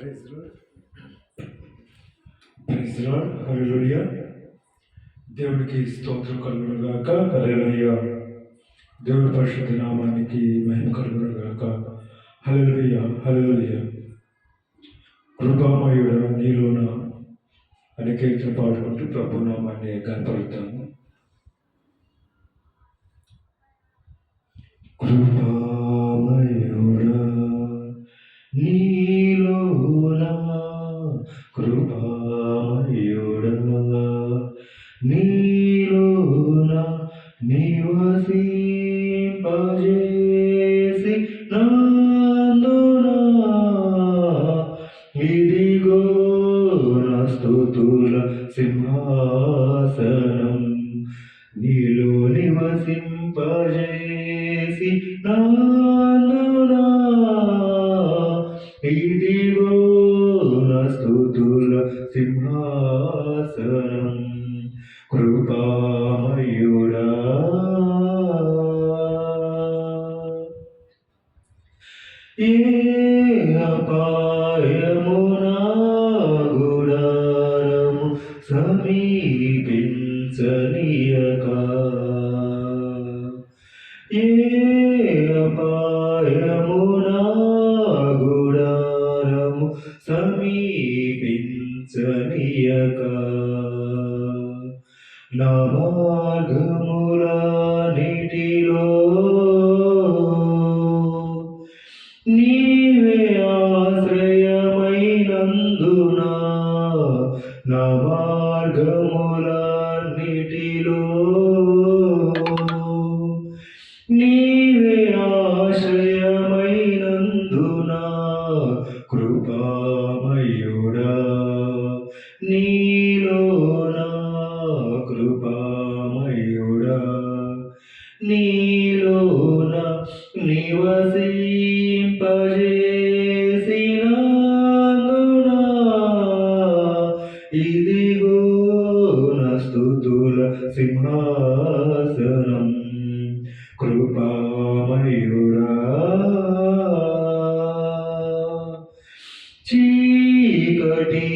Praise lord. Praise lord. Hallelujah. దేవునికి స్తోత్రం కలుగును గాక. హల్లెలూయా. దేవుని పరిశుద్ధ నామానికి మహిమ కలుగును గాక. హల్లెలూయా. హల్లెలూయా. కృపామయుడ నీలోన అనే కీర్తన పాడుకుంటూ ప్రభు నామాన్ని కనపడతాము. కృపామయుడా నీలోన, కృపామయుడా నీలోన నివసింపజేసి నందున ఇదిగో నా స్తుతుల సింహాసనం, నీలో నివసింపజేసి నందున ఇదిగో నా స్తుతుల సింహాసనం. కృపామయుడా ఏ అపాయము నా గుడారము సమీపించనీయక, ఏ అపాయము నా గుడారము సమీపించనీయక, నా మార్గములన్నిటిలో నీవే ఆశ్రయమైనందున, నా మార్గములన్నిటిలో నీవే ఆశ్రయమైనందున, కృపామయుడా నీలోన, కృపామయుడా నీలోన నివసింపజేసినందున ఇదిగో నా స్తుతుల సింహాసనం. కృపామయుడా చీకటి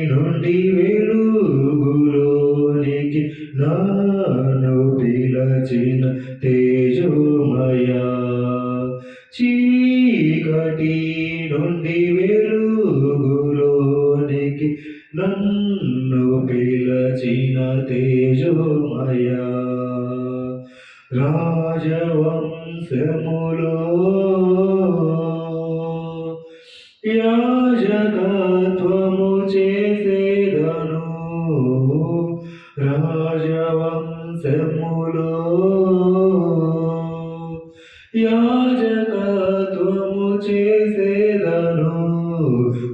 నుండి వెలుగులోనికి నన్ను పిలచిన తేజోమయా, చీకటి నుండి వెలుగులోనికి నన్ను పిలచిన తేజోమయా, రాజవంశములో యాజకత్వము చేసేదను, రాజవంశములో యాజకత్వము చేసేదను.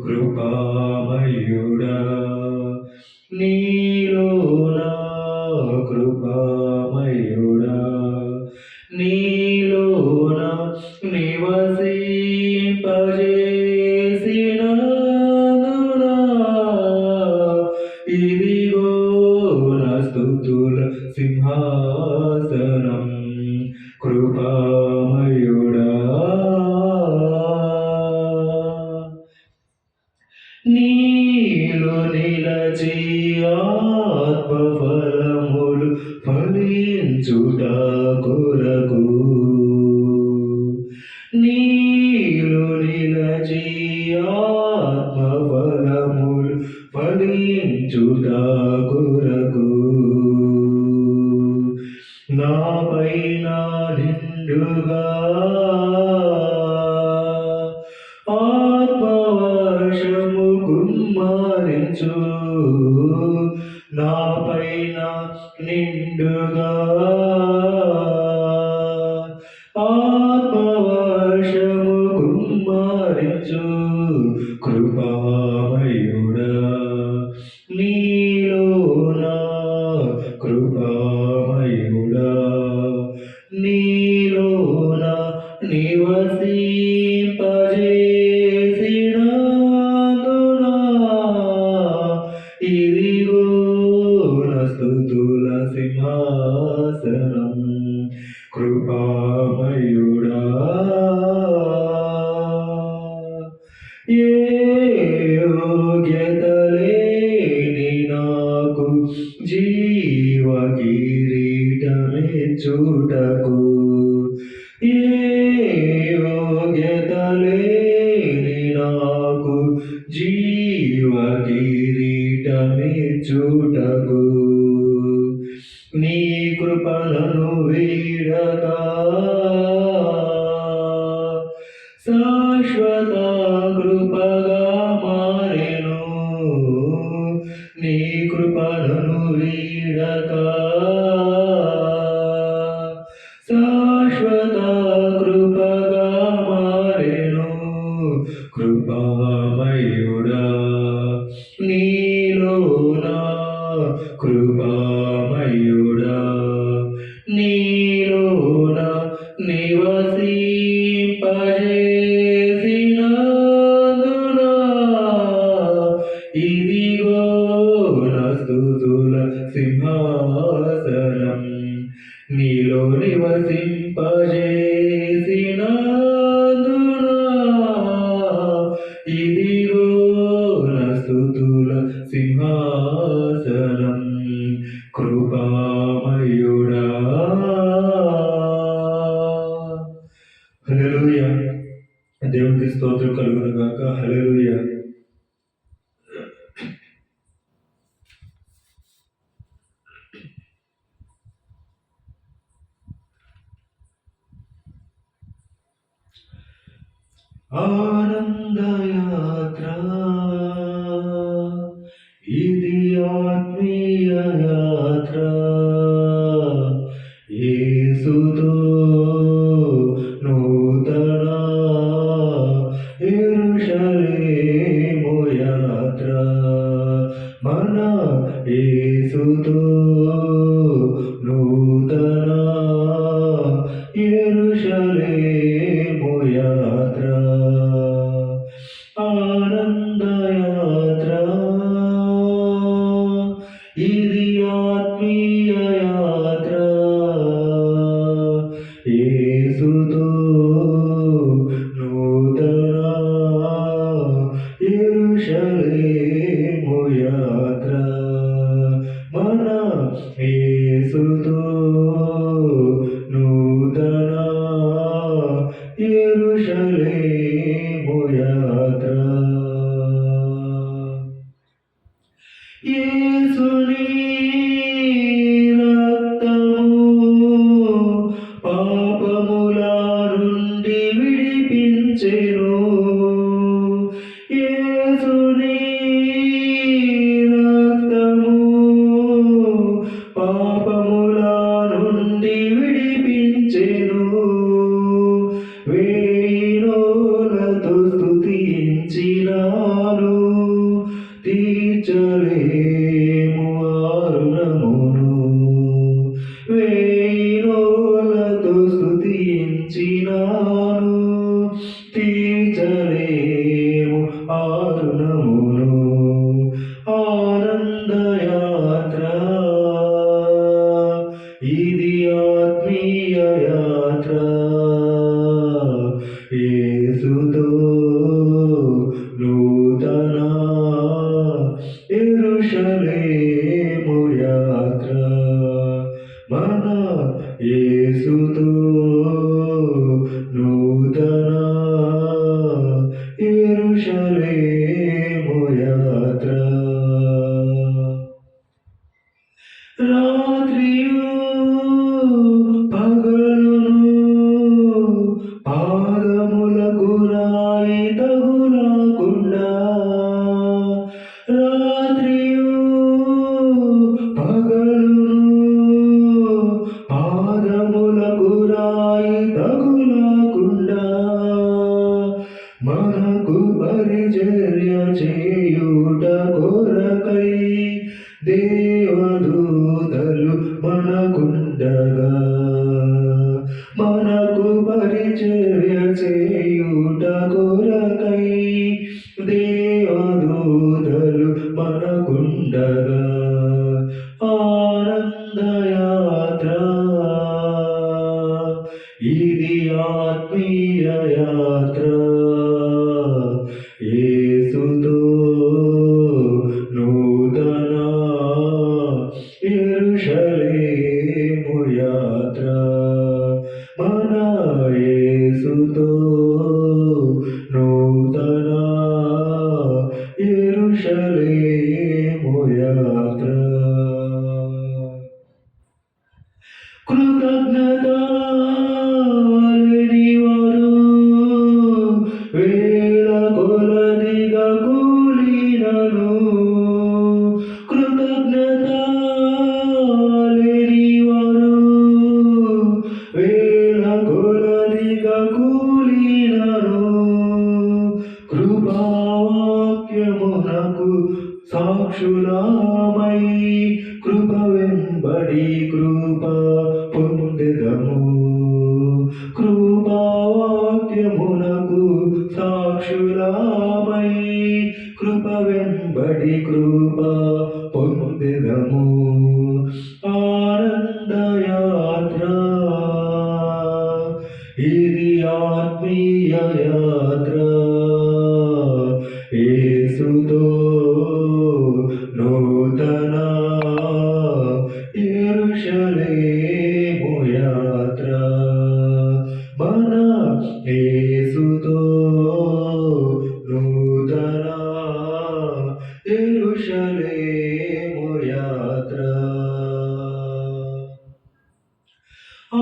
కృపామయుడా నీలోన, కృపామయుడా నీలోన నివసింపజేసినందున ఇదిగో నా స్తుతుల సింహాసనం. కృపామయుడా నీలో నిలచి ఆత్మఫలములు ఫలించుట కొరకు, నీలో నిలచి ఆత్మఫలములు ఫలించుట కొరకు, నాపైన నిండుగా ఆత్మవర్షము కుమ్మరించు, నాపైన నిండుగా ఆత్మవర్షము కుమ్మరించు. కృపామయుడా నీలో శాశ్వత కృపగా మారెను నీ కృపను వీడక శాశ్వత కృపగా మారెను కృపామయుడా నీలోనా కృపామయుడా నీలోన నివసింపజేసినందున ఇదిగో నా స్తుతుల సింహాసనం నీలో నివసింపజేసినందున ఇదిగో నా స్తుతుల సింహాసనం కృపామయుడా. హల్లెలూయా. దేవునికి స్తోత్రం కలుగును గాక. హల్లెలూయా. ఆనందయాత్ర ఇది ఆత్మీయ యాత్ర యేసుతో నూతన యెరూషలేము యాత్ర మన యేసుతో నూతన యెరూషలేము యాత్ర ఆనందయాత్ర ఇది ఆత్మీయ యాత్ర యేసుతో నూతన యెరూషలేము యాత్ర మన యేసుతో నూతన యెరూషలేము యాత్ర యేసుని రక్తము పాపముల నుండి విడిపించెను యేసుని రక్తము పాపముల నుండి విడిపించెను వేణులతో స్తుతించినాను తీర్చలేము ఆరుణమును వేణులతో స్తుతించినాను తీర్చలేము ఆరుణమును ఆనందయాత్ర ఇది ఆత్మీయ యాత్ర యేసుతో నూతన యెరూషలేము యాత్ర మన యేసుతో నూతన యెరూషలేము యాత్ర రాత్రియు పగలును పాదములకు రాయి తగులకుండా రాత్రియు పగలును పాదములకు రాయి తగులకుండా మనకు పరిచర్య చేయుట కొరకై దేవదూతలు మనకుండగా మనకు పరిచర్య చేయుట కొరకై దేవదూతలు మనకుండగా ఆనందయాత్ర ఇది ఆత్మీయ యాత్ర యేసుతో నూతన యెరూషలేము యాత్ర మన యేసుతో సాక్షులామై కృప వెంబడి కృప పొందెదము. కృపావాక్యమునకు సాక్షులామై కృప వెంబడి కృప పొందెదము. ఆనందయాత్ర ఇది ఆత్మీయ యాత్ర, యేసుతో నూతన యెరూషలేము యాత్ర. మన యేసుతో నూతన యెరూషలేము యాత్ర.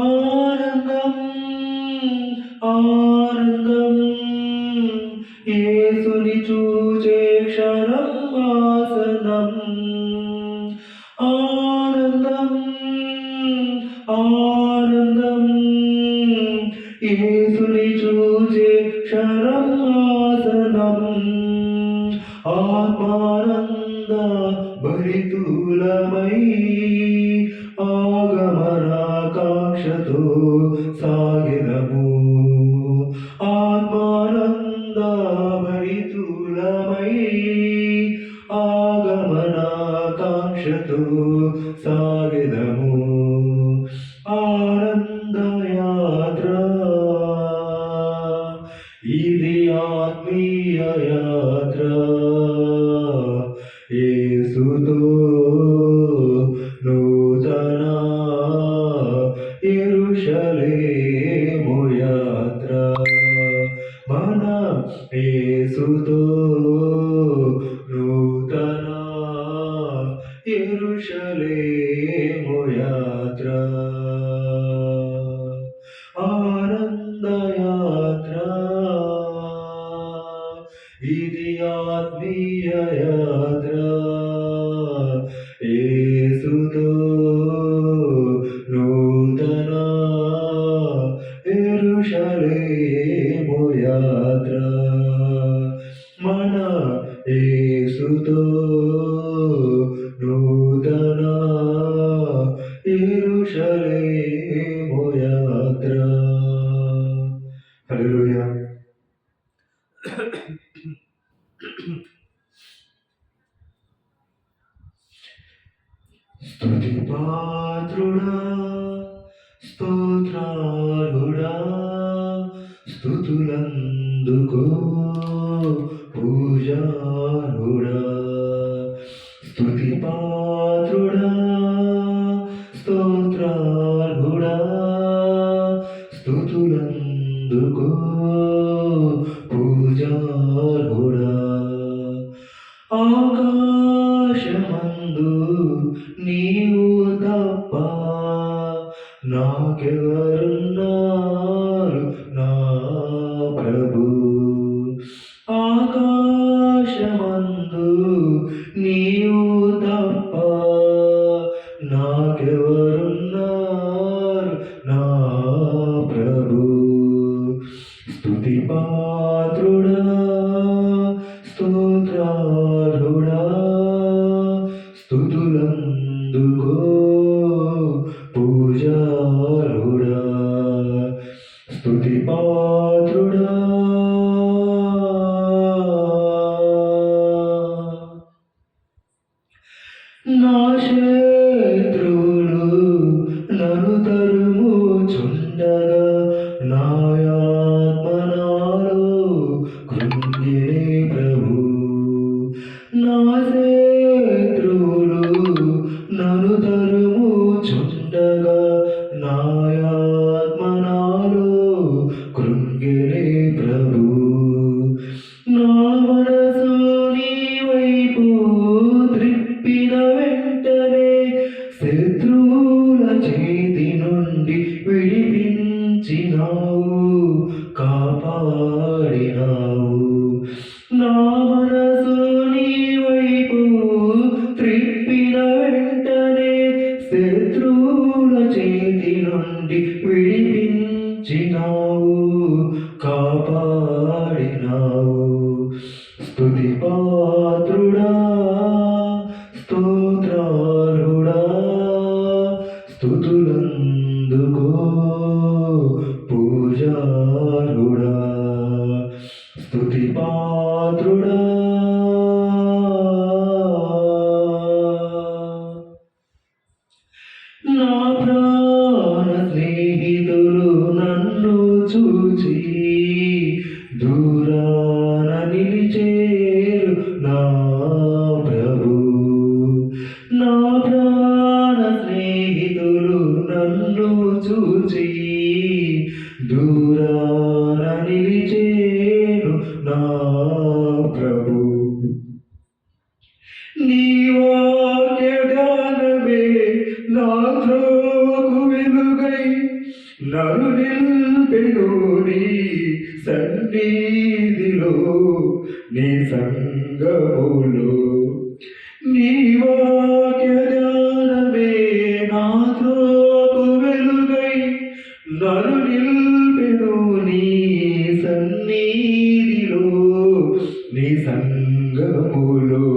ఆనందం ఆనందం యేసుని చూచే క్షణం ఆసనం. ఆనందం ఆనందం యేసుని చూచే క్షణం ఆసనం. ఆత్మానంద భరితులమై ఆగమనాకాంక్షతో సాగినము. ఆత్మానంద భరితులమై ఆగమనాకాంక్షతో సాగినము. ఆనందయాత్ర ఇది ఆత్మీయ యాత్ర, యేసుతో నూతన యెరూషలేము యాత్ర. మన యేసుతో నూతన యెరూషలేము యాత్ర. ఆనందయాత్ర ఇది ఆత్మీయ యాత్ర, యేసుతో నూతన యెరూషలేము యాత్ర. మన యేసుతో నూతన యెరూషలేము యాత్ర. హల్లెలూయా. స్తుతి పాత్రుడా, స్తోత్రాలుడా, స్తుతులందుకో పూజారుడా. స్తుతి పాత్రుడా, స్తోత్రాలుడా, స్తుతులందుకో పూజారుడా. ఆకాశమందు నీవు తప్ప నాకెవరున్నారు నా ప్రభు. ఆకాశమందు నీవు తప్ప నాకెవరున్నారు నా ప్రభు. స్తుతి పాత్రుడా, స్తోత్రాలుడా, స్తుతులందుకో పూజారుడా. స్తుతి పాత్రుడా, నా శత్రువులు నన్ను తరుముచుండగా నా ఆత్మ నాలో కృంగినే ప్రభు. నా శత్రువులు నన్ను తరుముచుండగా నా ఆత్మ నాలో కృంగినే ప్రభు. నా మనసు నీ వైపు త్రిప్పిన వెంటనే శత్రువుల చేతి నుండి విడిపించినావు, కాపాడినావు. నా మనసు నీ వైపు త్రిప్పిన వెంటనే శత్రువుల చేతి నుండి విడిపించినావు, కాపాడినావు. స్తుతి పాత్రుడా, స్తుతి పాత్రుడా నా ప్రాణ స్నేహితులు నన్ను చూచి దూరాన నిలిచేరు నా ప్రభు. నా ప్రాణ స్నేహితులు నన్ను చూచి దూరాన నిలిచేరు నా ప్రభు. నీ వాక్య జ్ఞానమే నా త్రోవకు వెలుగై నన్ను నిల్పెను నీ సన్నిధిలో నీ సంగములో. నీ వాక్య జ్ఞానమే నా త్రోవకు వెలుగై నన్ను నిల్పెను నీ సన్నిధిలో నీ సంగములో.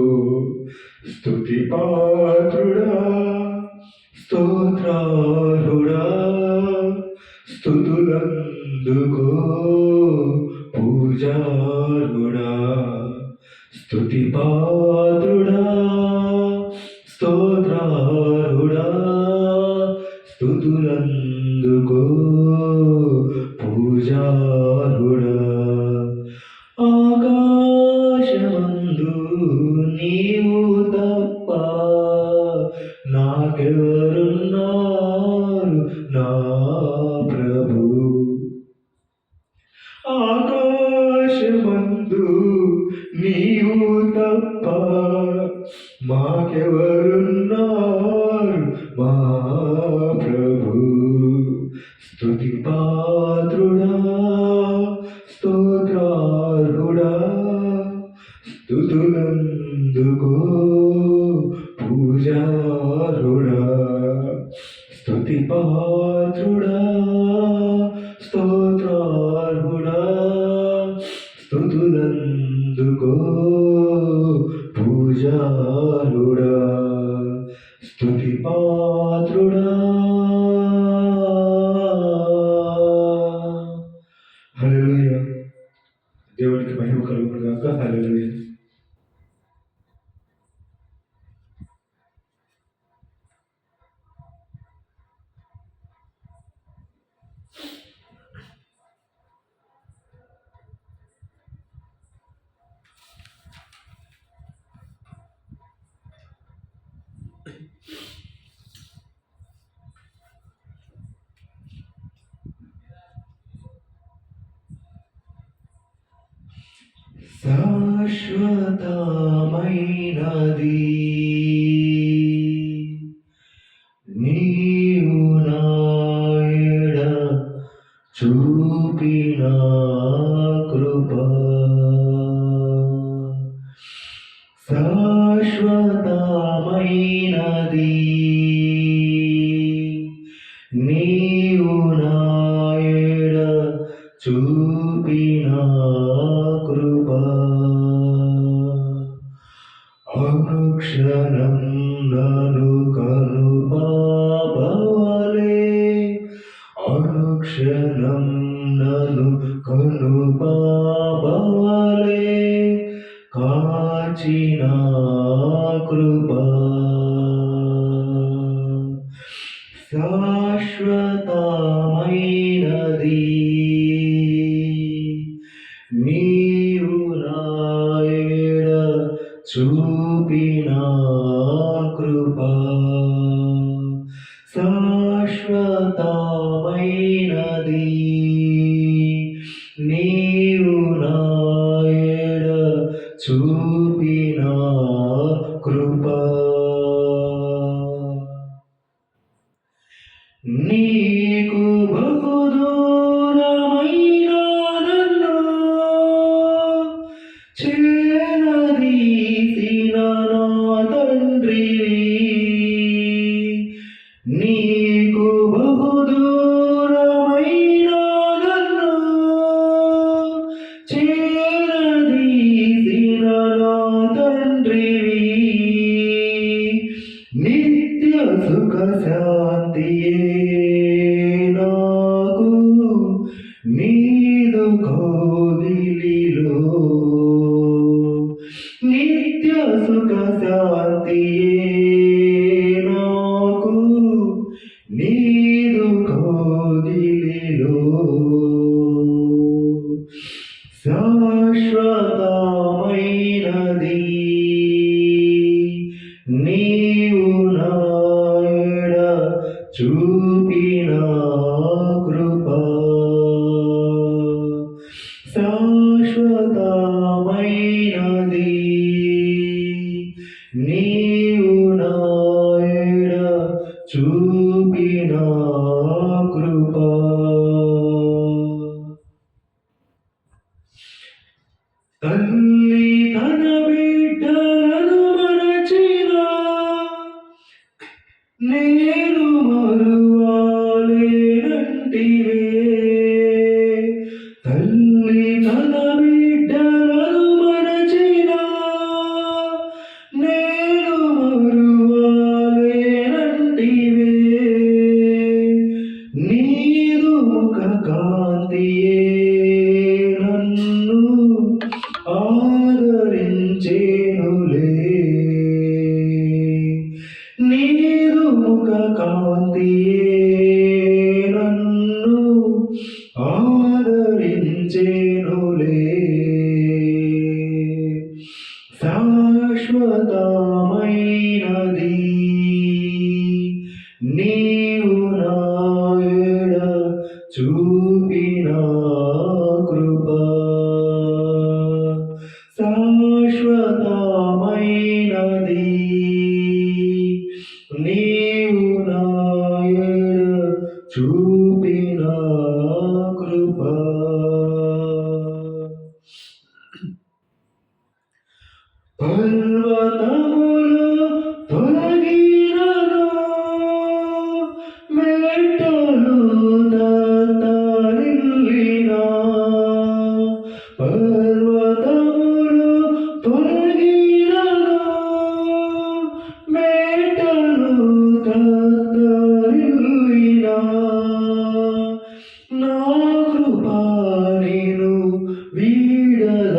స్తుతి పాత్రుడా స్తోత్రార్హుడా స్తుతులందుకో పూజార్హుడా. స్తుతి పాత్రుడా స్తోత్రార్హుడా స్తుతులందుకో పూజార్హుడా. ఆకాశమందు నీవు తప్ప నాకెవరున్నారు నా ప్రభు. ఆకాశమందు నీవు తప్ప మాకెవరున్నారు మా ప్రభు. స్తుతి పాత్రుడా స్తోత్రార్హుడా స్తుతులందుకో పూజార్హుడా. స్తుతి పాత్రుడా స్తోత్రార్హుడా స్తుతులందుకో పూజార్హుడా. స్తుతి పాత్రుడా. హల్లెలూయా. దేవునికి మహిమ కలుగును గాక. హల్లెలూయా. శాశ్వతమైనది నీవు నాయడ చూపిన కృప. శాశ్వతమైనది నీవు నాయడ చూపిన కృప. అనుక్షణం నన్ను కనుపాపవలే అనుక్షణం నన్ను కనుపాపవలే కాచిన కృప. శాశ్వతమైనది నీవు నాయడ చూపిన కృప. శాశ్వతమైనది నీవు నాయడ చూపిన కృప. నీకు బహుదూరమైన నన్ను చేరదీసిన నా తండ్రివి. నీకు బహుదూరమైన నన్ను చేరదీసిన నా తండ్రివి. నిత్య సుఖ శాంతియే నాకు నీదు కౌగిలిలో శాశ్వతమైనది నీవు నాయడ చూపిన కృప శాశ్వతమైనది నీవు నాయడ చూపిన కృప తల్లి తన బిడ్డలను మరచినా నేను మరువాలేనంటివే తల్లి తన బిడ్డలను మరచినా నేను మరువాలేనంటివే నీదు ముఖ కాంతియే నన్ను ఆదరించేనులే నీదు ముఖ కాంతియే నన్ను ఆదరించేనులే శాశ్వతమైనది నీవు నాయడ చూపిన కృప శాశ్వతమైనది నీవు నాయడ చూపిన కృప పర్వతములు తొలగినను మెట్టలు తరిల్లినా పర్వతములు తొలగినను మెట్టలు తరిల్లినా నా కృపా నేను వీడదానని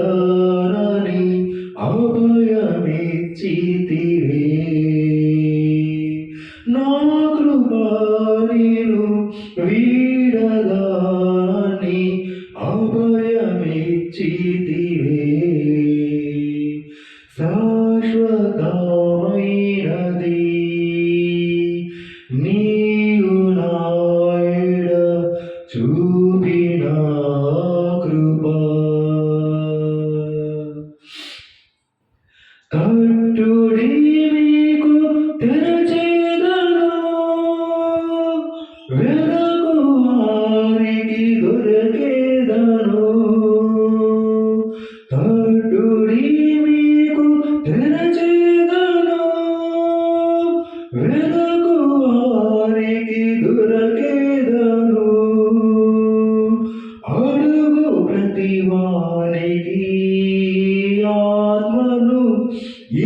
అభయమిచ్చితివే నా కృపా నేను వీడదానని అభయమిచ్చితివే శాశ్వతమైనది నీవు నాయడ చూపిన కృప కట్టుడి మీకు తెరచేదను వెలకు వారికి దొరికేదను కట్టుడి మీకు తెరచేదను వెలకు వారికి దొరికేదను అడుగు ప్రతివానికి ఆత్మను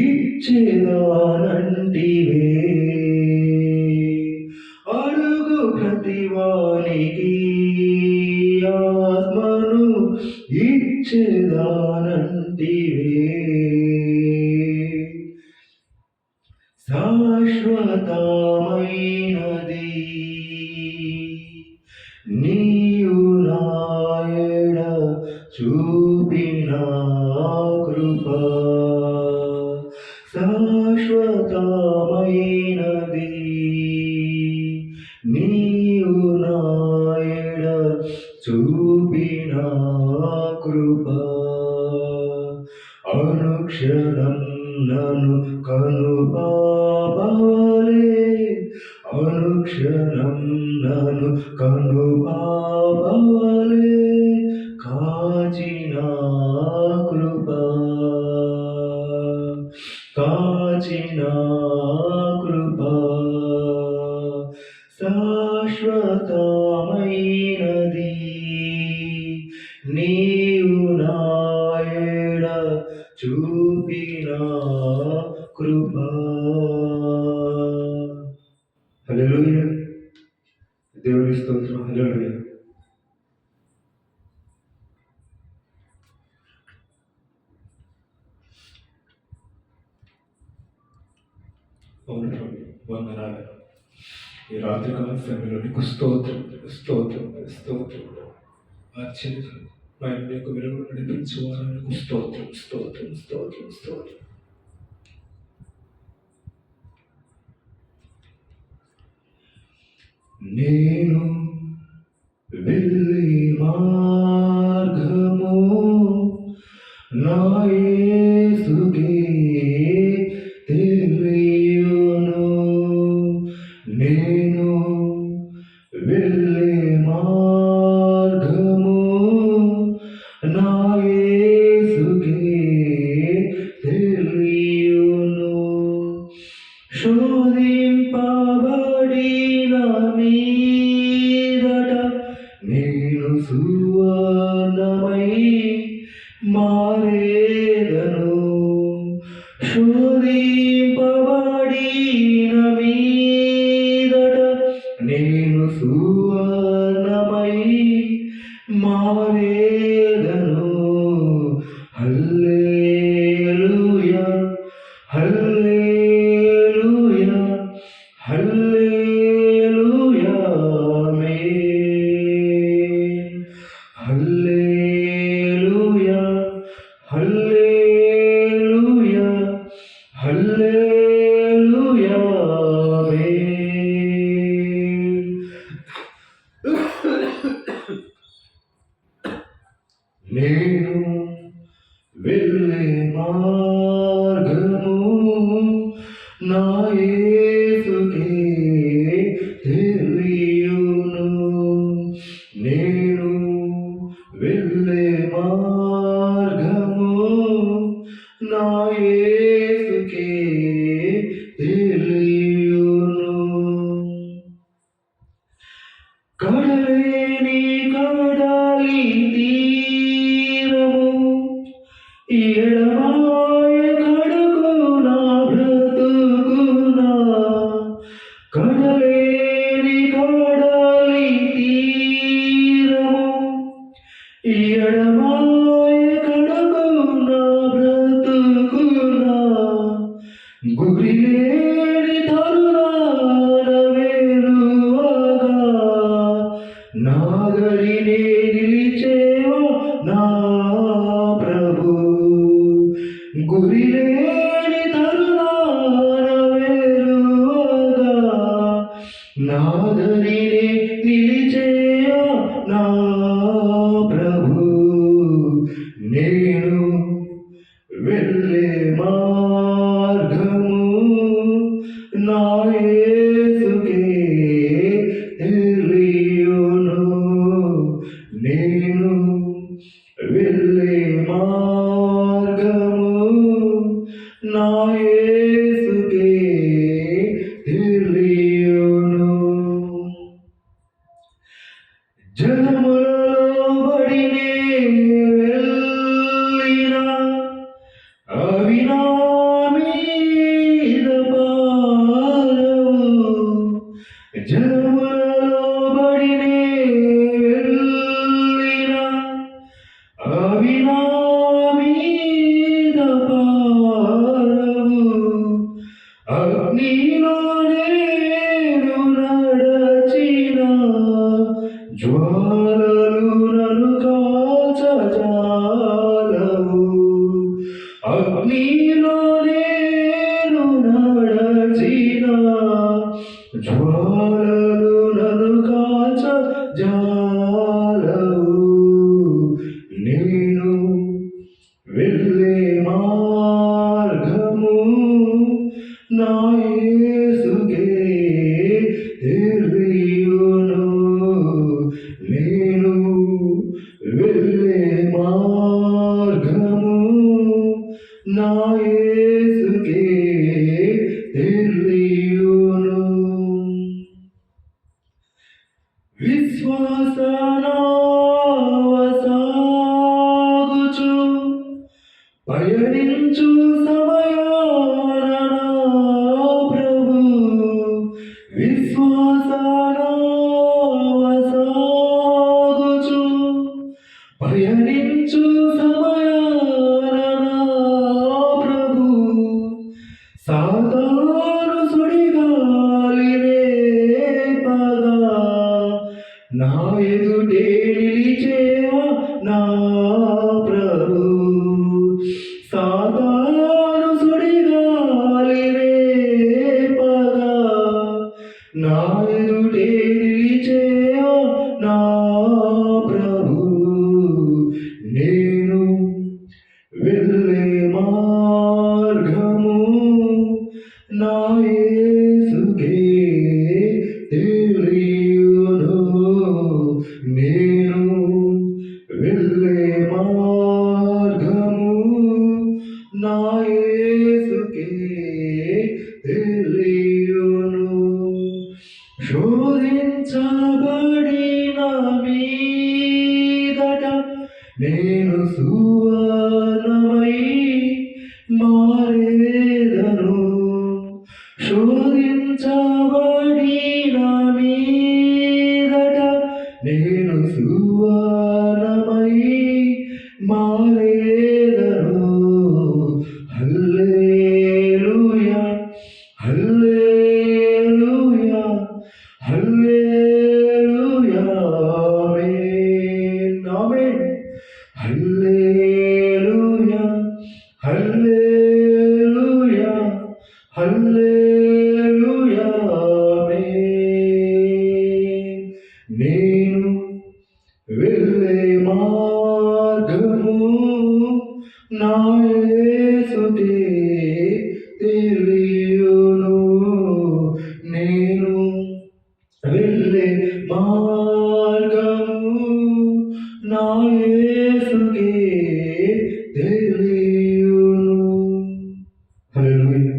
ఇచ్చేదానంటివే అడుగు ప్రతివానికి ఆత్మను ఇచ్చేదానంటివే శాశ్వతమైనది నీవు నాయడ చూపిన కృప శాశ్వతమైనది నీవు నాయడ చూపిన కృప అనుక్షణం నన్ను కనుపాపవలే అనుక్షణం నన్ను కనుపాపవలే కాచిన కృప కాచిన కృప శాశ్వతమైనది నీవు నాయడ చూపిన కృప. హల్లెలూయా. దేవుని స్తోత్రం. హల్లెలూయా. అవును ప్రభు, వందనాలు. ఈ రాత్రికాల సమయంలో నీకు స్తోత్రం స్తోత్రం స్తోత్రం. ఆశ్చర్యం ఆయన యొక్క వెలుగును నడిపించువానికి స్తోత్రం స్తోత్రం స్తోత్రం స్తోత్రం. నేను వెళ్ళి మార్గము నా యేసుకే తెలియును. నేను వెళ్ళే మార్గము నా యేసుకే తెలియును. శోధింపబడిన మీదట నేను సువర్ణమై మారేదను. శోధింపబడిన మీదట నేను సువర్ణమై మారేదను. హల్లెలూయా హల్లెలూయా హల్లెలూయా ఆమేన్. హల్లెలూయా హల్లెలూయా హల్లెలూయా ఆమేన్. నేను వెళ్ళే మార్గము నా యేసుకే తెలియును. నేను వెళ్ళే మార్గము నా యేసుకే తెలియును. కడలేని కడలి తీరము ఎడమాయ కడకు నా బ్రతుకునా. కడలేని కడలి తీరము ఎడమాయ కడకు నా బ్రతుకునా. గురిలేని తరుణాన వేరువగా నాగరినే నిలిచేవా నా ప్రభు. గురిలేని తరుణాన వేరువగా నాగరినే నిలిచేవా నా ప్రభు. నేను వెళ్ళే మార్గము నా యేసుకే తెలియును. నేను వెళ్ళే మార్గము నా యేసుకే తెలియును. జలములలో బడినే వెళ్ళినా అవి నా మీద పారవు. జలములలో బడినే వెళ్ళినా అవి నా మీద పారవు. అగ్నిలో నేను నడచిన జ్వాలలు నన్ను కాల్చజాలవు. అగ్నిలో నేను నడచిన జ్వాలలు నన్ను కాల్చజాలవు. నేను వెళ్ళే మార్గము నా యేసుకే తెలియును. నేను వెళ్ళే మార్గము నా యేసుకే తెలియును. విశ్వాసనావసాగుచు పయనించు సమయాన నా ప్రభు. విశ్వాసనావసాగుచు పయనించు సమయాన నా ప్రభు. సాతాను సుడిగాలినే పగా నా ఎదుటే నిలిచేవా నా వెళ్ళే మార్గము నా యేసుకే తెలియును. నేను వెళ్ళే మార్గము నా యేసుకే తెలియును. శోధించబడిన మీదట నేను సువర్ణమై మారేదను. శోధించబడిన మీదట నేను సువర్ణమై మారేదను. హల్లెలూయా హల్లెలూయా హల్లెలూయా ఆమేన్ ఆమేన్. హల్లెలూయా హల్లెలూయా హల్లెలూయా ఆమేన్. నేను వెళ్ళే మార్గము నా యేసుకే తెలియును. నేను వెళ్ళే మార్గము నా యేసుకే తెలియును. హల్లెలూయా.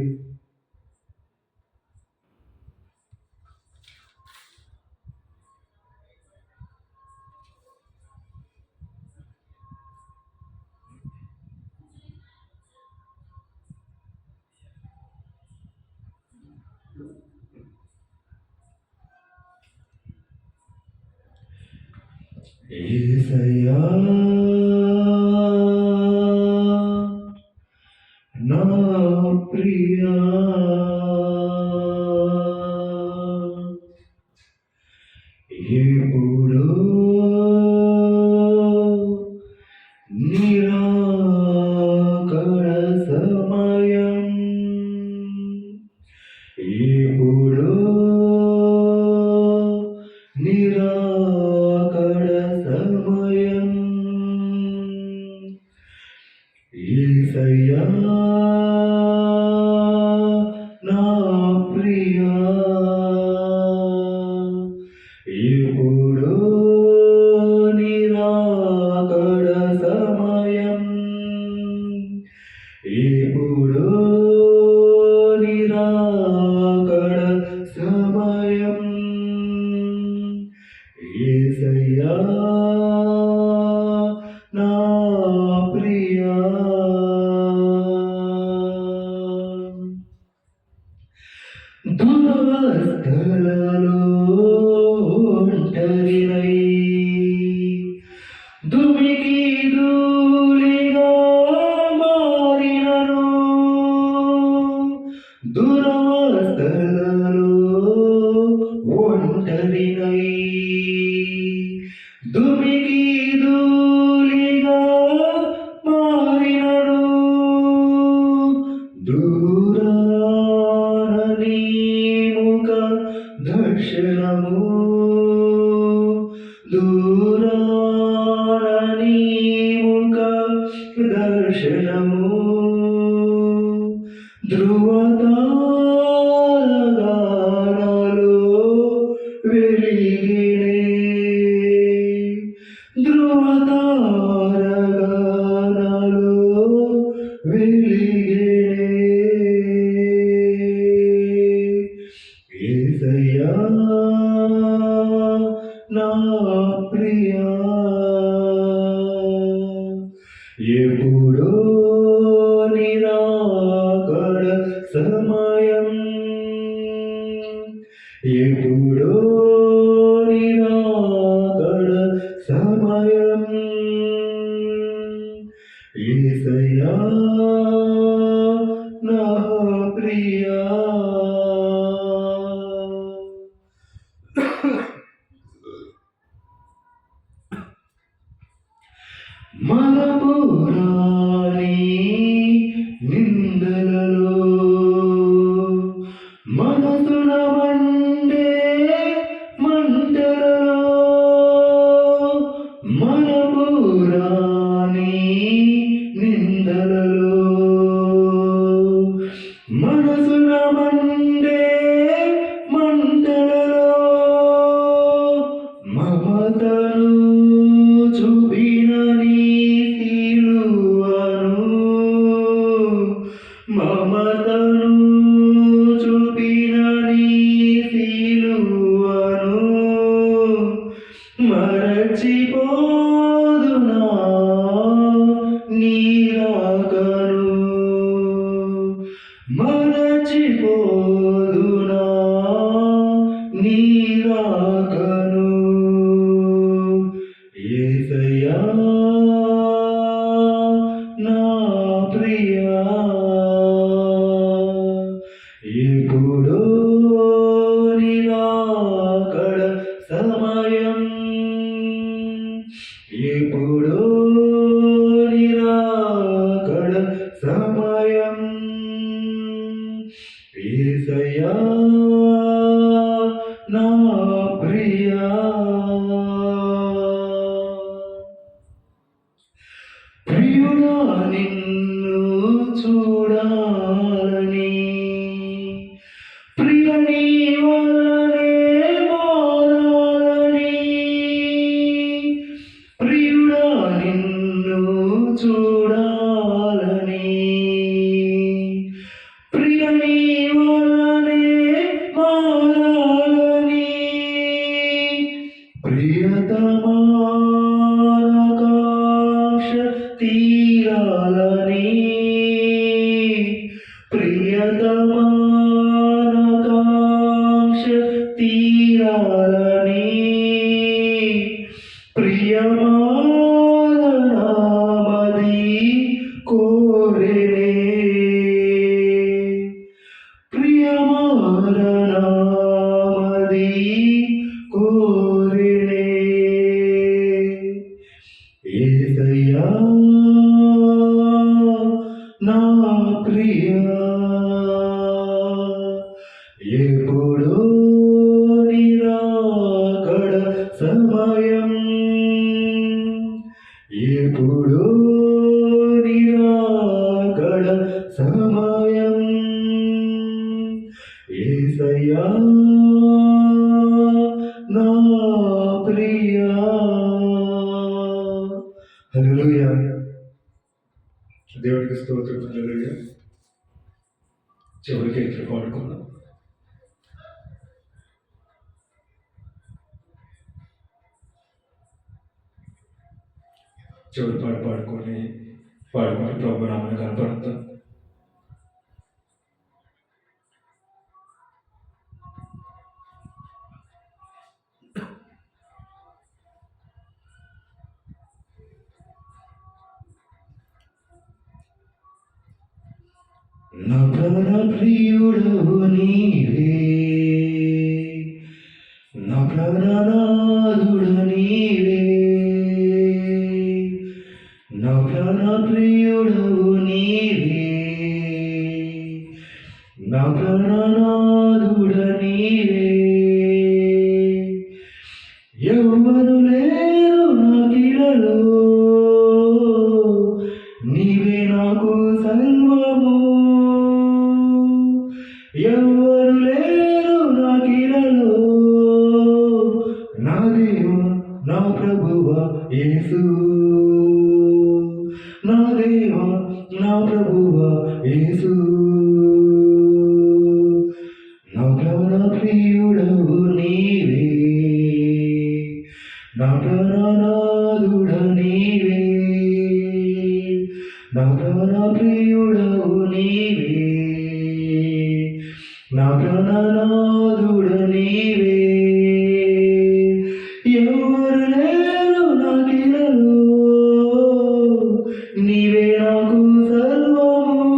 యేసయ్యా నా ప్రియా, ఎప్పుడో నిరాకడ సమయం, ఎప్పుడో నిరాకడ సమయం, యేసయ్యా నా ప్రియా, ఎప్పుడో నిరాకడ సమయం, ఎప్పుడో నిరాకడ సమయం, యేసయ్యా నా ప్రియా, దురవస్థలలో ఒంటరినై దుమికి ధూళిగా మారినను, దురవస్థలలో ఒంటరినై దుమికి ధూళిగా మారినను, దూరాన నీ ముఖ దర్శనము, దూరాన నీ ముఖ దర్శనము, ధృవతారగానాలో వెలిగినే, ధృవతారగానాలో వెలిగినే, యేసయ్యా నా ప్రియా, ఎప్పుడో నిరాకడ సమయం, ఎప్పుడో నిరాకడ సమయం, యేసయ్యా నా ప్రియా, మలపురాని నిందలలో మనసున మండే మంటలలో, మలపురాని నిందలలో మనసున మండే మంటలలో మమతను చూపిన నీ సిలువను మమతను చూపిన నీ సిలువను మరచిపోదునా నీ రాకను మరచిపోదునా నీ రాకను యేసయ్యా నా ప్రియా ఎప్పుడో నీ రాకడ సమయం ఎప్పుడో నీ రాకడ సమయం యేసయ్యా నా ప్రియా ప్రియుడా నిన్ను చూడాలని ప్రియ నీ వలనే మారాలని ప్రియుడా నిన్ను చూడాలని ప్రియ నీ వలనే మారాలని ప్రియతమా తీరాలని ప్రియతమానకాంక్ష తీరాలని ప్రియమానమది కోరెనే ప్రియమానమది కోరెనే యేసయ్యా నా ప్రియా ఎప్పుడో నీ రాకడ సమయం ఎప్పుడో నీ రాకడ సమయం యేసయ్యా నా ప్రియా హల్లెలూయా. దేవుడికి స్తోత్రం. హల్లెలూయా. చివరికి ఇట్లా పాడుకుందాం. చివరి పాట పాడుకొని ప్రభు నామని కనపడతాం. నా ప్రాణ ప్రియుడవు నీవే నా ప్రాణనాథుడ నీవే నా ప్రాణ ప్రియుడవు నీవే నా ప్రాణనాథుడ నీవే ఎవరు లేరు నాకిలలో నీవే నాకు సర్వము ఎవరు లేరు నాకిలలో నా దేవా నా ప్రభువా యేసు నా దేవా నా ప్రభువా యేసు నా ప్రాణ ప్రియుడవు నీవే నా ప్రాణనాథుడ నీవే నా ప్రాణ ప్రియుడవు నీవే నా ప్రాణనాథుడ నీవే ఎవరు లేరు నాకిలలో నీవే నాకు సర్వము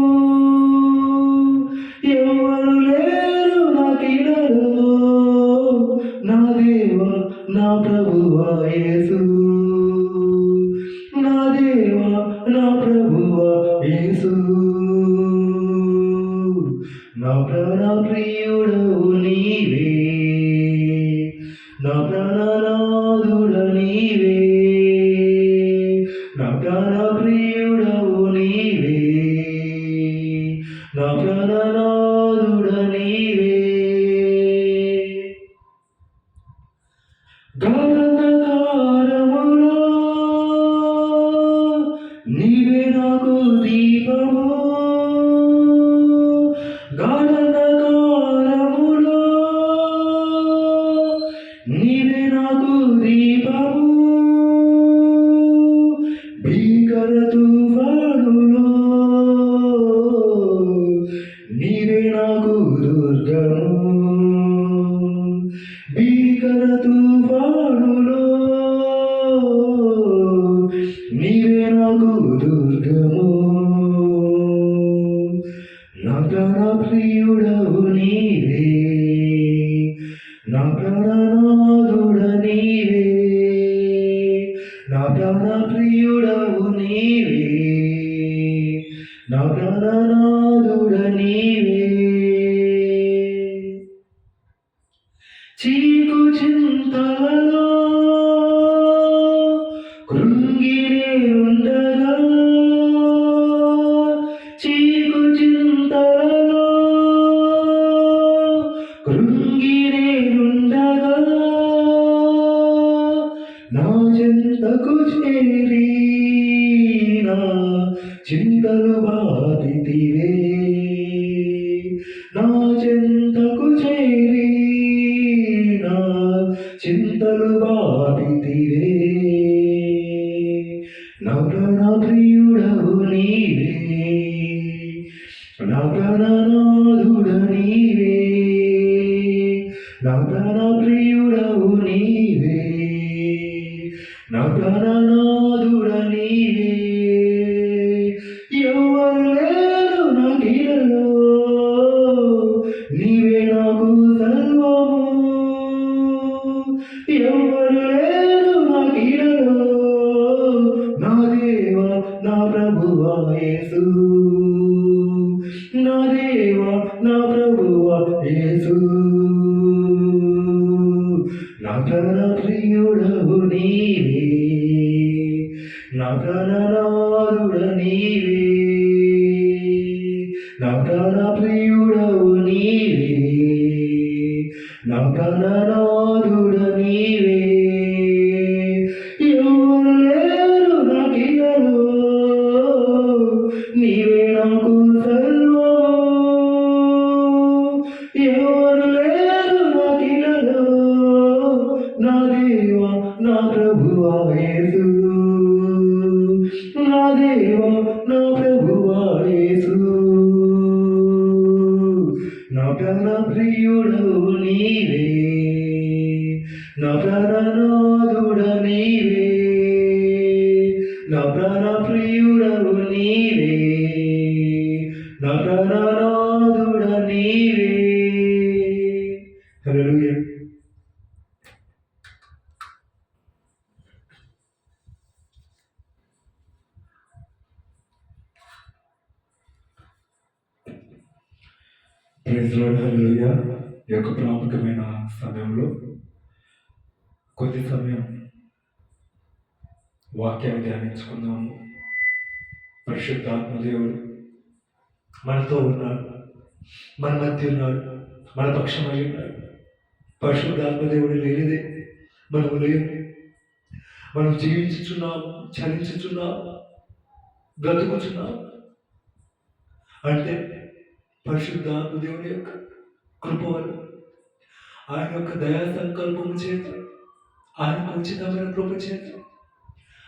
ఎవరు లేరు నాకిలలో నా దేవా నా ప్రభువా యేసు నా దేవా నా ప్రభువా యేసు నా ప్రాణ ప్రియుడవు నీవే నా ప్రాణనాథుడ నీవే నా ప్రాణ ప్రియుడవు నా ప్రాణనాథుడ నీవే గాఢంధకారములో నీవే నాకు దీపము గాఢంధకారములో నీవే నాకు దీపము భీకర తుఫానులో నీవే నాకు దుర్గము భీకర తుఫానులో నీవే నాకు దుర్గము నా ప్రాణ ప్రియుడవు నీవే నా ప్రాణనాథుడ నీవే నా ప్రాణ ప్రియుడవు నీవే నా ప్రాణనాథుడ నీవే చీకు చింతలలో కృంగినే ఉండగా చీకు చింతలలో కృంగినే ఉండగా నా చింతకు చేరి నా చింతలు బాధితివే నా చింతకు చేరి నా చింతలు బాధితివే నా ప్రాణ ప్రియుడవు నీవే నా ప్రాణనాథుడ నీవే నా ప్రాణ ప్రియుడవు నీవే నా ప్రాణనాథుడ నీవే ఎవరు లేరు నాకిలలో నీవే నాకు సర్వము ఎవరు లేరు నాకిలలో నా దేవా నా ప్రభువా యేసు నా దేవా నా ప్రభువా యేసు నా ప్రాణ ప్రియుడవు నీవే నా ప్రాణనాథుడ నీవే నా ప్రాణ ప్రియుడవు నీవే నా ప్రాణనాథుడ నీవే ఎవరు లేరు నాకిలలో నీవే నాకు సర్వము ఎవరు లేరు నాకిలలో నా దేవా నా ప్రభువా యేసు నా దేవా నా ప్రభువా యేసు నా ప్రాణ ప్రియుడవు నీవే నా ప్రాణనాథుడ నీవే నా ప్రాణ ప్రియుడవు నీవే నా ప్రాణనాథుడ నీవే హల్లెలూయా. ప్రైజ్ లార్డ్, హల్లెలూయా. ఈ యొక్క ప్రాముఖ్యమైన సమయంలో కొద్ది సమయం వాక్యాన్ని ధ్యానించుకుందాము. పరిశుద్ధాత్మ దేవుడు మనతో ఉన్నాడు, మన మధ్య ఉన్నాడు, మన పక్షమై ఉన్నాడు. పరిశుద్ధాత్మ దేవుడు లేనిదే మనము లేము. మనం జీవించుచున్నాము, చలించుచున్నాము, బ్రతుకుచున్నాము అంటే పరిశుద్ధాత్మ దేవుని యొక్క కృప వల్ల, ఆయన యొక్క దయా సంకల్పము చేత, ఆయన ఉచితమైన కృప చేత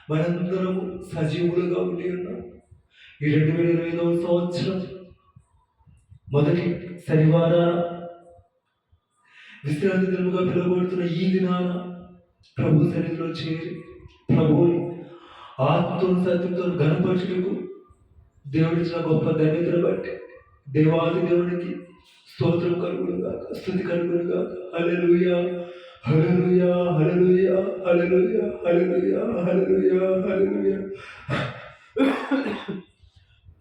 మనందరము సజీవులుగా ఉండి ఉన్నాం. ఈ 2025వ సంవత్సరం మొదటి శనివారాన విశ్రాంతి దినముగా పిలువబడుతున్న ఈ దినాన ప్రభు సన్నిధిలో చేరి ప్రభువుని ఆత్మతో సత్యంతో ఘనపరచుటకు దేవుడిచ్చిన గొప్ప ధన్యతను బట్టి దేవాది దేవునికి స్తోత్రం కలుగునుగాక, స్తుతి కలుగునుగాక. హల్లెలూయా, హల్లెలూయా, హల్లెలూయా, హల్లెలూయా, హల్లెలూయా, హల్లెలూయా, హల్లెలూయా,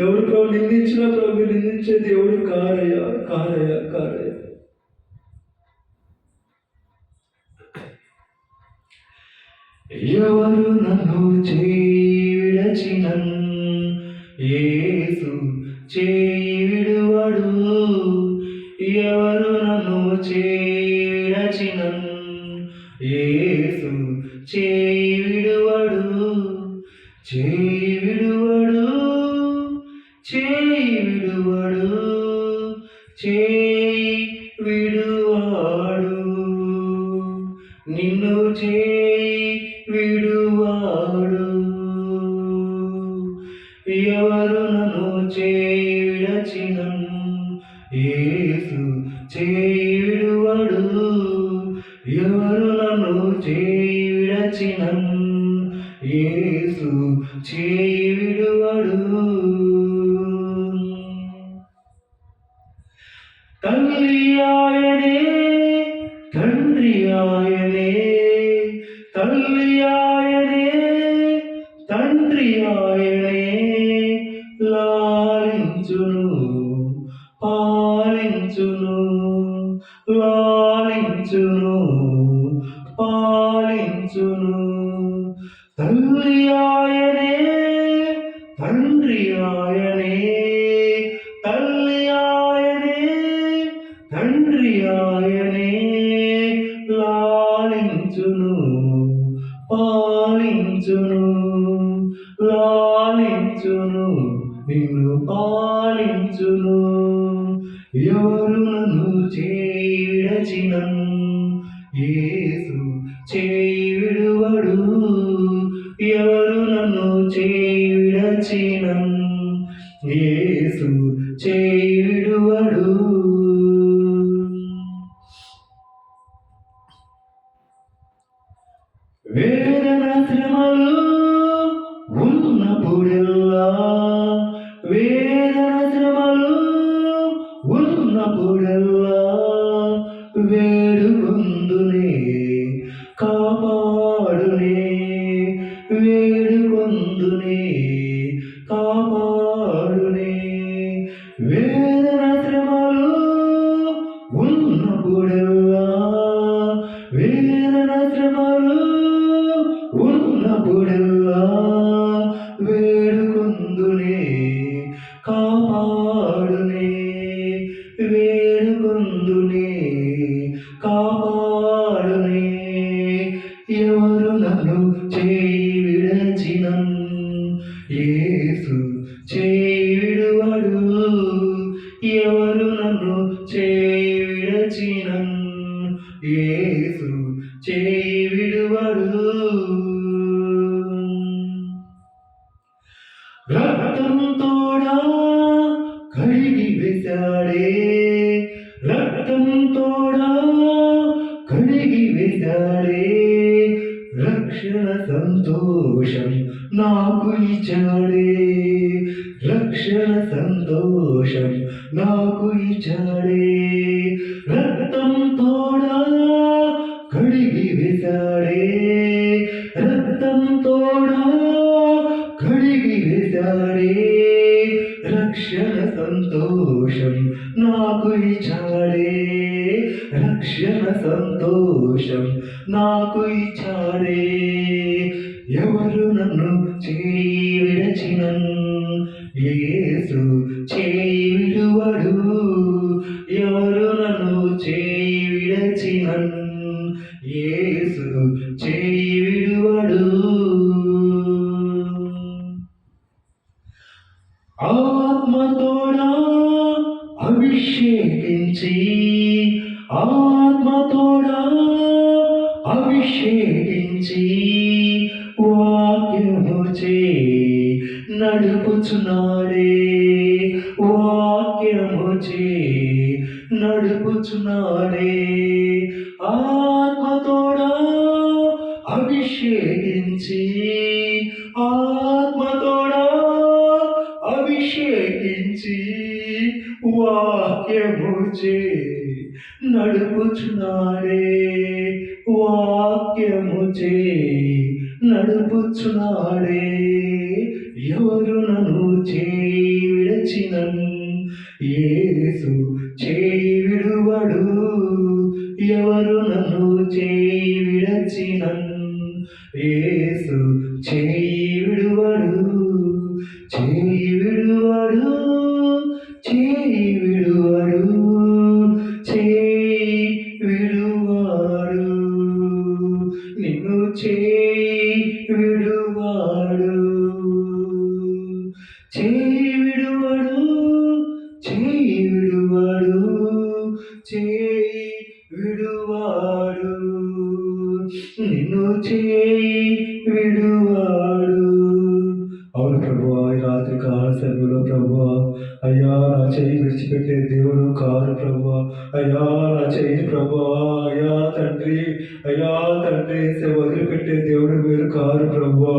ఎవరు ప్రభు నిందించినా ప్రభు మీరు నిందించే దేవుడు కారయ్యా, కారయ్యా, కారయ్యా. ఎవరు నన్ను విడచినన్ యేసు విడువడు. ఎవరు నన్ను విడచినన్ యేసు విడువడు. విడువడు, విడువడు, విడువాడు. నిన్ను విడువాడు. ఎవరు నన్ను విడచినన్ యేసు విడువడు. ఎవరు నన్ను విడచినన్ యేసు విడువడు. తల్లి ఆయనే, తండ్రి ఆయనే, తల్లి ఆయనే, తండ్రి ఆయనే, లాలించును, పాలించును, లాలించును, పాలించును. తల్లి ఆయనే, తండ్రి ఆయనే, తల్లి ఆయనే, తండ్రి ఆయనే, లాలించును, పాలించును, లాలించును, నిన్ను పాలించును. ఎవరు నన్ను విడచినన్ యేసు విడువడు. ఎవరు నన్ను విడచినన్ యేసు విడువడు. వేదన శ్రమలు ఉన్నప్పుడెల్లా, వేదన శ్రమలు ఉన్నప్పుడెల్లా, వేడుకొందునే, కాపాడునే, వేడుకొందునే, కాపాడునే. వేదన శ్రమలు ఉన్నప్పుడెల్లా, వేదన శ్రమలు ఉన్నప్పుడెల్లా, వేడుకొందునే, కాపాడునే, వేడుకొందునే, కాపాడునే. ఎవరు నన్ను విడచినన్ యేసు విడువడు. ఎవరు నన్ను విడచినన్ యేసు విడువడు. రక్తం తోడా కడిగి వేశాడే, రక్తం తోడా కడిగి వేశాడే, రక్షణ సంతోషం నాకు ఇచ్చాడే, రక్షణ సంతోషం నాకు ఇచ్చాడే. రక్తం తోడా కడిగి వేశాడే, రక్తం తోడా కడిగి వేశాడే, రక్షణ సంతోషం నాకు ఇచ్చాడే, రక్షణ సంతోషం నాకు ఇచ్చాడే. ఎవరు నన్ను విడచినన్ యేసు విడువడు. ఎవరు నన్ను విడచినన్ యేసు విడువడు. ఆత్మతోడా అభిషేకించి, ఆత్మతోడా అభిషేకించి, వాక్యముచే నడుపుచున్నాడే, వాక్యముచే నడుపుచున్నాడే. ఆత్మతోడా అభిషేకించి, ఆత్మతోడా అభిషేకించి, వాక్యముచే నడుపుచున్నాడే, వాక్యముచే నడుపుచున్నాడే. ఎవరు నన్ను విడిచినన్ యేసు చేయి విడువడు ఎవరు నన్ను చేయి విడచినన్ యేసు చేయి విడువడు చేయి విడువడు చేయి విడువడు చేయి విడువాడు నిన్ను చేయి విడువాడు చేయి విడువడు చేయి విడువడు చేయి విడువాడు నిన్ను చేయి విడువాడు. అవును ప్రభువా, ఈ రాత్రి కాల సమయంలో ప్రభువా, అయ్యా నా చేయి విడిచిపెట్టే దేవుడు కాదు ప్రభువా. అయ్యా నా చేయి ప్రభువా, అయ్యా తండ్రి, అయ్యా తండ్రి వదిలిపెట్టే దేవుడు మీరు కాదు ప్రభువా.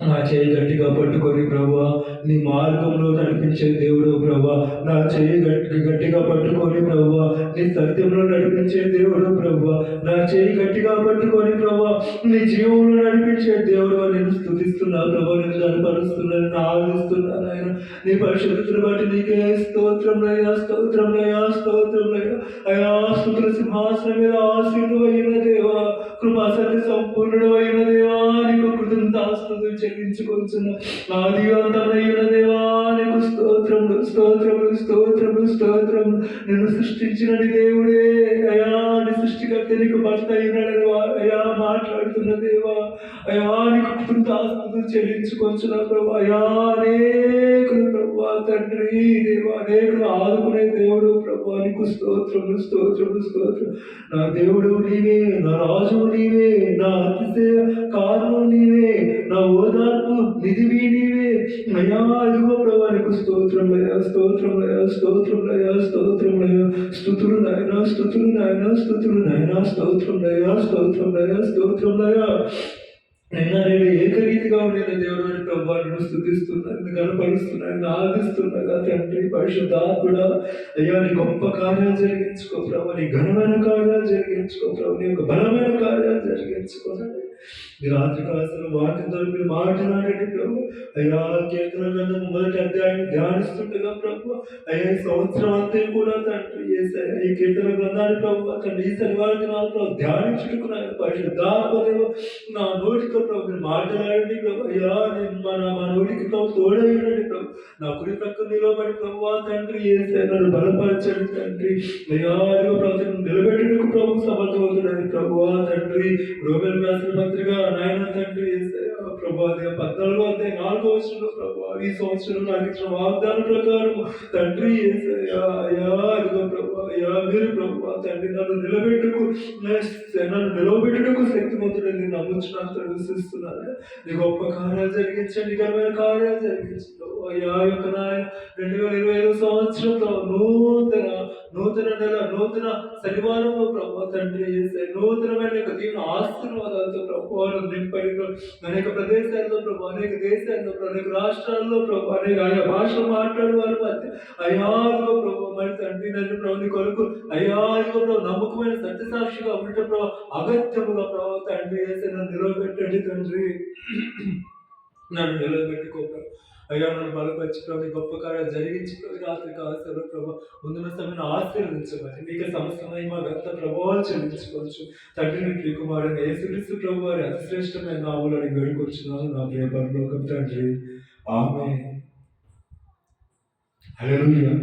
నా చేయి గట్టిగా పట్టుకొని ప్రభువా నీ మార్గంలో నడిపించే దేవుడు ప్రభువా. నా చేయి గట్టిగా పట్టుకొని ప్రభువా నీ సత్యంలో నడిపించే దేవుడు ప్రభువా. నా చేయి గట్టిగా పట్టుకొని ప్రభువా నీ జీవంలో నడిపించే దేవుడు. నేను స్తుతిస్తున్నా ప్రభువా, నేను కనపరుస్తున్నాను, నేను ఆలోచిస్తున్నాను ఆయన. నీ పరిశుద్ధతను బట్టి నీకే స్తోత్రంలయ్యా, స్తోత్రంలయ్యా, స్తోత్రంలయ్యా. అయా స్తుతుల సింహాసనం మీద ఆసీనుడైన దేవా, కృపాసన్ని సంపూర్ణుడు అయిన దేవా, నీకు కృతజ్ఞతాస్తుతులు చెల్లించుకొంచున్నా. ఆది అంతమైన దేవా నీకు స్తోత్రములు, స్తోత్రములు, స్తోత్రములు, స్తోత్రములు. నిన్ను సృష్టించిన నీ దేవుడే అయా, నీ సృష్టికర్త నీకు భర్త అయినాడు అయా మాట్లాడుతున్న దేవా. అయా నీకు కృతజ్ఞతాస్తుతులు చెల్లించుకొంచున్నా ప్రభు. అయా అనేకులు ప్రభు తండ్రి దేవా, అనేకులు ఆదుకునే దేవుడు ప్రభు. నీకు స్తోత్రములు, స్తోత్రములు, స్తోత్రం. నా దేవుడు నీవే, నా రాజు నీవే, నా అతిశయ కారణం నీవే, నా ఓదార్పు నిధివి నీవే. అయ్యా ఇదిగో ప్రభా నీకు స్తోత్రములయ్యా, స్తోత్రములయ్యా, స్తోత్రములయ్యా, స్తోత్రములయ్యా. స్తుతులు నాయనా, స్తుతులు నాయనా, స్తుతులు నాయనా, స్తోత్రములయ్యా, స్తోత్రములయ్యా, స్తోత్రములయ్యా. అయినా నేను ఏకరీతిగా ఉండిన దేవుడు అని ప్రభా నేను స్తుతిస్తున్నాను, కనపరుస్తున్నాను, ఆదిస్తున్నాగా తండ్రి పరిశుద్ధాత్ముడా. అయ్యా నీ గొప్ప కార్యాలు జరిగించుకో ప్రభా, నీ ఘనమైన కార్యాలు జరిగించుకో ప్రభు, నీ యొక్క బలమైన కార్యాలు జరిగించుకోనండి. ఈ రాత్రి కాలంలో వాక్యంతో మీరు మాట్లాడండి ప్రభు. అయ్యా కీర్తన గ్రంథం 1వ అధ్యాయాన్ని ధ్యానిస్తుండగా ప్రభు, అయ్యా ఈ సంవత్సరం అంతా కూడా తండ్రి ఈ కీర్తన గ్రంథాన్ని ప్రభు తండ్రి ఈ శనివారం దినాల్లో ధ్యానించుటకు పరిశుద్ధాత్మ నా నోటితో ప్రభు మీరు మాట్లాడండి ప్రభు. అయ్యా నేను మా నోటికి ప్రభు తోడైనండి ప్రభు. నా కుడి ప్రక్క నిలబడి ప్రభు తండ్రి ఏసే నన్ను బలపరచండి తండ్రి. అయ్యా ప్రభు నిలబెట్టడానికి ప్రభు సమర్థమవుతున్నాడు ప్రభు తండ్రి. రోమన్ రాసిన పత్రిక నాయన తండ్రి ప్రభు 14వ అధ్యాయం 4వ వచనంలో ప్రభు ఈ సంవత్సరం నాకు ఇచ్చిన వాగ్దానం ప్రకారం తండ్రి ఏసయ్యా అయ్యా ఇదిగో ప్రభు అయ్యా మీరు ప్రభు తండ్రి నన్ను నిలబెట్టుటకు శక్తిమంతుడని నేను నమ్ముచున్నాను, విశ్వసిస్తున్నాను. నీ గొప్ప కార్యాలు జరిగించండి, ఘనమైన కార్యాలు జరిగించండి అయ్యా. యొక్క నాయన 2025 సంవత్సరంలో నూతన నెల నూతన శనివారంలో ప్రభు తండ్రి చేసే నూతనమైన దీవెన ఆశీర్వాదాలతో ప్రభు నింపడి అనేక ప్రదేశాల్లో ప్రభు, అనేక దేశాల్లో అనేక రాష్ట్రాల్లో ప్రభు, అనేక ఆయా భాషలు మాట్లాడే వారి మధ్య అయ్యాదిగో ప్రభు మరి తండ్రి నన్ను ప్రభు నీ కొరకు అయ్యాదిగో ప్రభు నమ్మకమైన సత్యసాక్షిగా ఉండటం ప్రభు అగత్యముగా ప్రభు తండ్రి చేసే నన్ను నిలవబెట్టండి తండ్రి. నన్ను నిలవబెట్టుకో ప్రభు. అయ్యా నన్ను బలపరిచి ప్రభు గొప్ప కార్యాలు జరిగించి ప్రభు రాత్రి కాల్సిన ప్రభు ముందున్న సమయాన్ని ఆశీర్వదించమని మీకు సమస్తమై మా గత ప్రభావాలు చెల్లించుకోవచ్చు. తండ్రిని ప్రియకుమారుని యేసుక్రీస్తు ప్రభు వారి అతి శ్రేష్టమైన నామములను వేడుకొచ్చున్నాను నా ప్రియ పరలోకపు తండ్రి. ఆమేన్. హల్లెలూయా,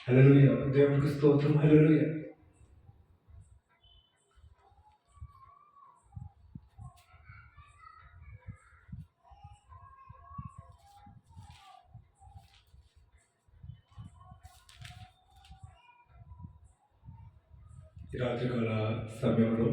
హల్లెలూయా. దేవునికి స్తోత్రం. హల్లెలూయా. ఈ రాత్రికాల సమయంలో